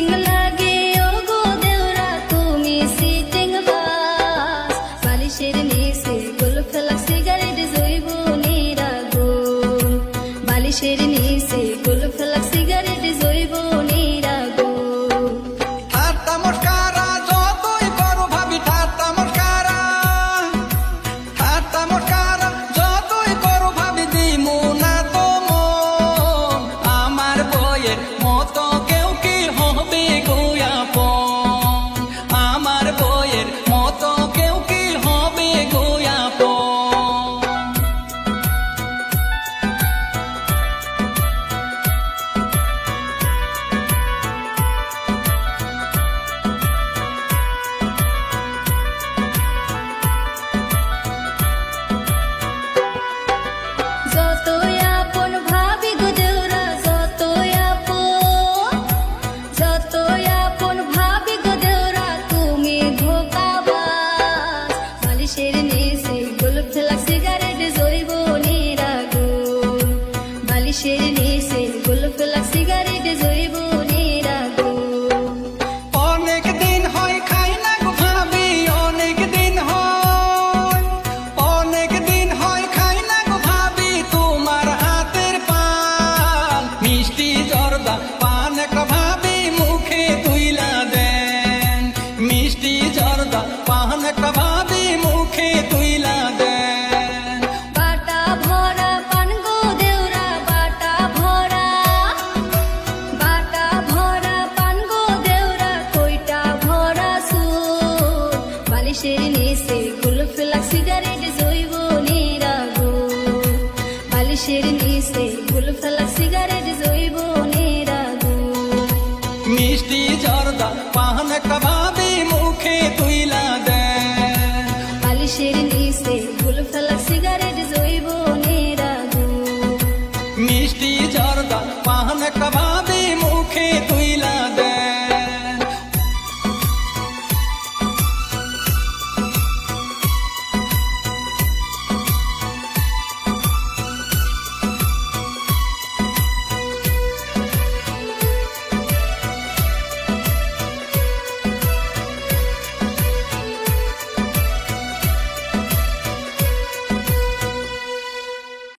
sitting লাগে ওগো দেওরা তুমি সিটিং বাস বালিশের নিচে গোলফ লাগ সিগারেট জৈব নিরাগুন বালিশের নিচে গোলফ লাগ সিগারেট জৈব নিরাগুন ঠাট্টা মস্কারা যতই করো ভাবি ঠাট্টা মস্কারা যতই করো ভাবি দিমু না তো মন আমার বইয়ের মতো কেউ কি হবে গো আপন আমার বইয়ের মতো কেউ কি হবে গো আপন যতই আপন ভাবি গো দেওরা যতই আপন ভাবি গো দেওরা তুমি ধোঁকাবাজ বালিশের নিচে গোলফ লাগ সিগারেট জৈব নিরাগুন বালিশের নিচে গোলফ লাগ সিগারেট জৈব নিরাগুন অনেক দিন হয় খাই না গো ভাবি অনেক দিন হয় খাই না গো ভাবি তোমার হাতের পান মিষ্টি জর্দা পান একটা ভাবি মুখে তুইলা দেন মিষ্টি জর্দা পান একটা ভাবি মুখে তুইলা দেন বাটা ভরা পান গো দেওরা বাটা ভরা পান গো দেওরা কইটা ভরা সুর বালিশের নিচে গোলফ লাগ সিগারেট জৈব নিরাগুন বালিশের নিচে গোলফ লাগ সিগারেট জৈব নিরাগুন মিষ্টি জর্দা পান একটা ভাবি মুখে